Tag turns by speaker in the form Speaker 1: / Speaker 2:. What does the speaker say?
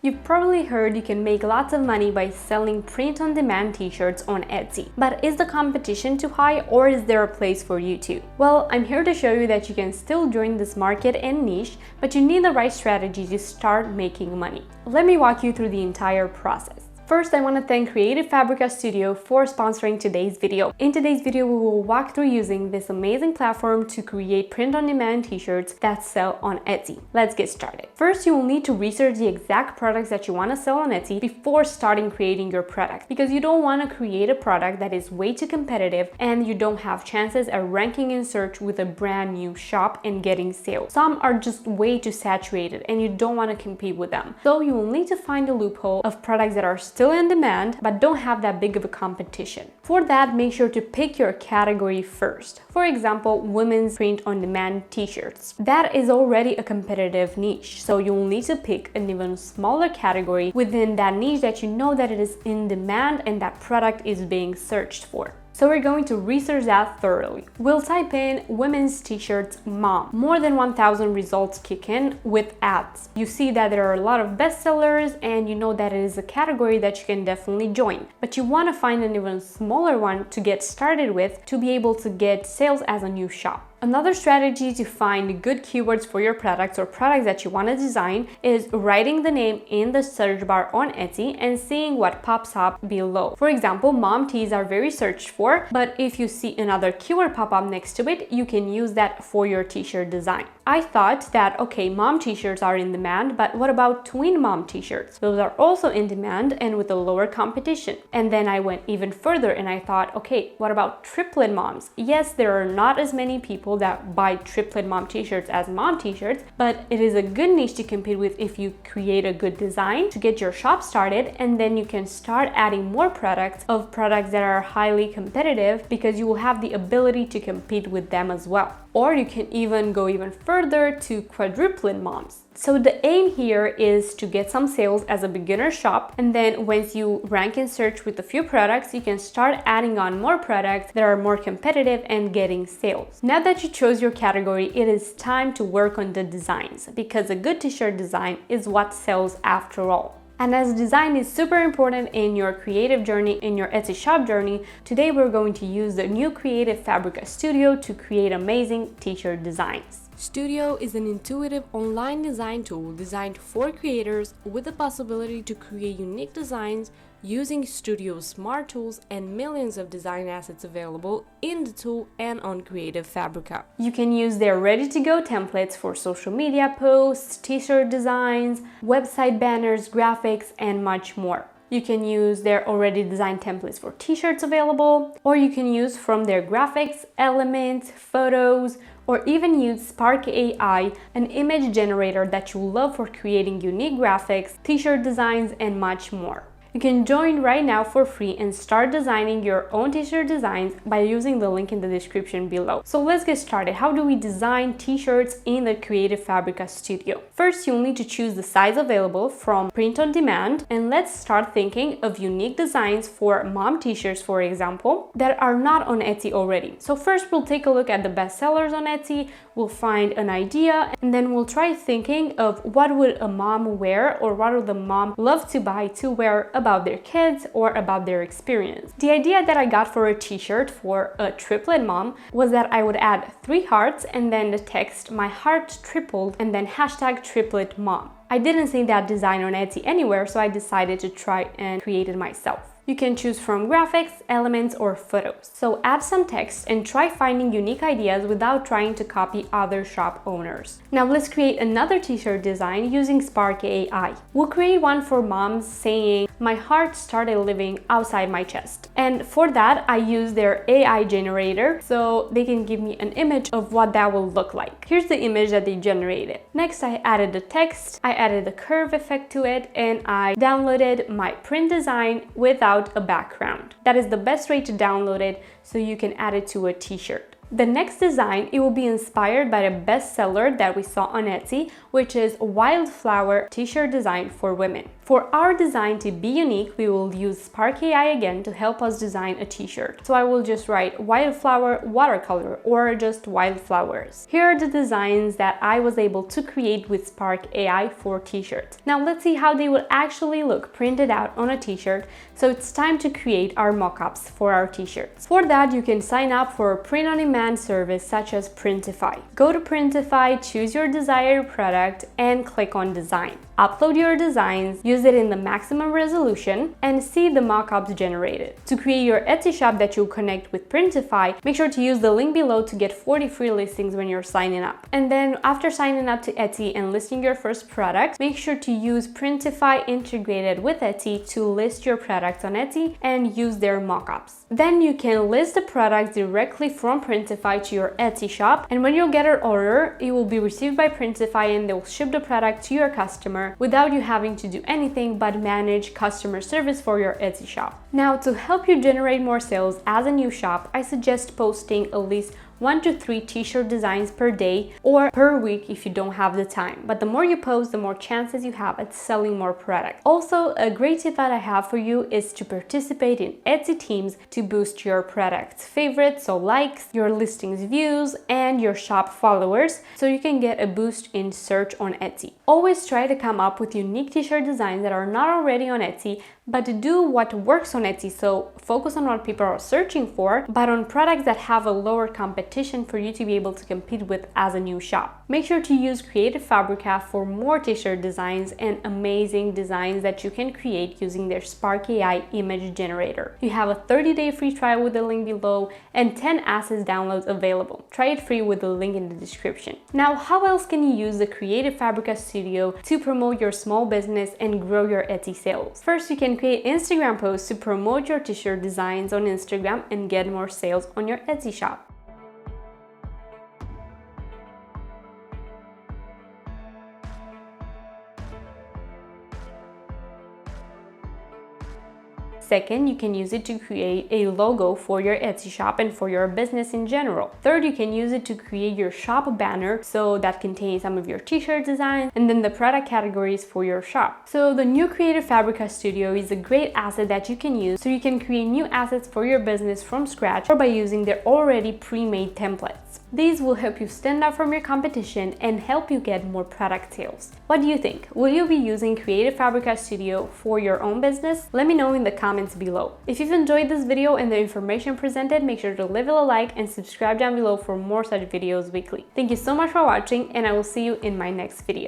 Speaker 1: You've probably heard you can make lots of money by selling print-on-demand t-shirts on Etsy. But is the competition too high, or is there a place for you too? Well, I'm here to show you that you can still join this market and niche, but you need the right strategy to start making money. Let me walk you through the entire process. First, I want to thank Creative Fabrica Studio for sponsoring today's video. In today's video, we will walk through using this amazing platform to create print-on-demand t-shirts that sell on Etsy. Let's get started. First, you will need to research the exact products that you want to sell on Etsy before starting creating your product, because you don't want to create a product that is way too competitive and you don't have chances at ranking in search with a brand new shop and getting sales. Some are just way too saturated and you don't want to compete with them. So you will need to find a loophole of products that are still in demand but don't have that big of a competition. For that, make sure to pick your category first. For example, women's print-on-demand t-shirts. That is already a competitive niche, so you'll need to pick an even smaller category within that niche that you know that it is in demand and that product is being searched for. So we're going to research that thoroughly. We'll type in women's t-shirts mom. More than 1,000 results kick in with ads. You see that there are a lot of bestsellers and you know that it is a category that you can definitely join. But you want to find an even smaller one to get started with to be able to get sales as a new shop. Another strategy to find good keywords for your products or products that you want to design is writing the name in the search bar on Etsy and seeing what pops up below. For example, mom tees are very searched for, but if you see another keyword pop up next to it, you can use that for your t-shirt design. I thought that, okay, mom t-shirts are in demand, but what about twin mom t-shirts? Those are also in demand and with a lower competition. And then I went even further and I thought, okay, what about triplet moms? Yes, there are not as many people that buy triplet mom t-shirts as mom t-shirts, but it is a good niche to compete with if you create a good design to get your shop started, and then you can start adding more products that are highly competitive because you will have the ability to compete with them as well. Or you can even go even further to quadruplet moms. So the aim here is to get some sales as a beginner shop, and then once you rank in search with a few products, you can start adding on more products that are more competitive and getting sales. Now that you chose your category, it is time to work on the designs, because a good t-shirt design is what sells after all. And as design is super important in your creative journey, in your Etsy shop journey, today we're going to use the new Creative Fabrica Studio to create amazing t-shirt designs. Studio is an intuitive online design tool designed for creators with the possibility to create unique designs using Studio's smart tools and millions of design assets available in the tool and on Creative Fabrica. You can use their ready-to-go templates for social media posts, t-shirt designs, website banners, graphics, and much more. You can use their already designed templates for t-shirts available, or you can use from their graphics, elements, photos, or even use Spark AI, an image generator that you love for creating unique graphics, t-shirt designs, and much more. You can join right now for free and start designing your own t-shirt designs by using the link in the description below. So let's get started. How do we design t-shirts in the Creative Fabrica Studio? First, you'll need to choose the size available from print on demand, and let's start thinking of unique designs for mom t-shirts, for example, that are not on Etsy already. So first, we'll take a look at the best sellers on Etsy. We'll find an idea, and then we'll try thinking of what would a mom wear, or what would the mom love to buy to wear about their kids or about their experience. The idea that I got for a t-shirt for a triplet mom was that I would add 3 hearts and then the text "my heart tripled" and then hashtag triplet mom. I didn't see that design on Etsy anywhere, so I decided to try and create it myself. You can choose from graphics, elements, or photos. So add some text and try finding unique ideas without trying to copy other shop owners. Now let's create another t-shirt design using Spark AI. We'll create one for moms saying, "My heart started living outside my chest." And for that, I use their AI generator so they can give me an image of what that will look like. Here's the image that they generated. Next, I added the text, I added the curve effect to it, and I downloaded my print design without a background. That is the best way to download it so you can add it to a t-shirt. The next design, it will be inspired by the bestseller that we saw on Etsy, which is Wildflower t-shirt design for women. For our design to be unique, we will use Spark AI again to help us design a t-shirt. So I will just write Wildflower watercolor or just wildflowers. Here are the designs that I was able to create with Spark AI for t-shirts. Now let's see how they will actually look printed out on a t-shirt. So it's time to create our mock-ups for our t-shirts. For that, you can sign up for a print-on-demand service such as Printify. Go to Printify, choose your desired product, and click on Design. Upload your designs, use it in the maximum resolution, and see the mockups generated. To create your Etsy shop that you'll connect with Printify, make sure to use the link below to get 40 free listings when you're signing up. And then after signing up to Etsy and listing your first product, make sure to use Printify integrated with Etsy to list your products on Etsy and use their mockups. Then you can list the products directly from Printify to your Etsy shop, and when you get an order, it will be received by Printify and they will ship the product to your customer without you having to do anything but manage customer service for your Etsy shop. Now, to help you generate more sales as a new shop, I suggest posting at least 1 to 3 t-shirt designs per day or per week if you don't have the time. But the more you post, the more chances you have at selling more product. Also, a great tip that I have for you is to participate in Etsy teams to boost your product's favorites, so likes, your listings views, and your shop followers, so you can get a boost in search on Etsy. Always try to come up with unique t-shirt designs that are not already on Etsy, but to do what works on Etsy. So focus on what people are searching for, but on products that have a lower competition for you to be able to compete with as a new shop. Make sure to use Creative Fabrica for more t-shirt designs and amazing designs that you can create using their Spark AI image generator. You have a 30-day free trial with the link below and 10 assets downloads available. Try it free with the link in the description. Now, how else can you use the Creative Fabrica Studio to promote your small business and grow your Etsy sales? First, you can create Instagram posts to promote your t-shirt designs on Instagram and get more sales on your Etsy shop. Second, you can use it to create a logo for your Etsy shop and for your business in general. Third, you can use it to create your shop banner, so that contains some of your t-shirt designs and then the product categories for your shop. So the new Creative Fabrica Studio is a great asset that you can use, so you can create new assets for your business from scratch or by using their already pre-made templates. These will help you stand out from your competition and help you get more product sales. What do you think? Will you be using Creative Fabrica Studio for your own business? Let me know in the comments below. If you've enjoyed this video and the information presented, make sure to leave it a like and subscribe down below for more such videos weekly. Thank you so much for watching, and I will see you in my next video.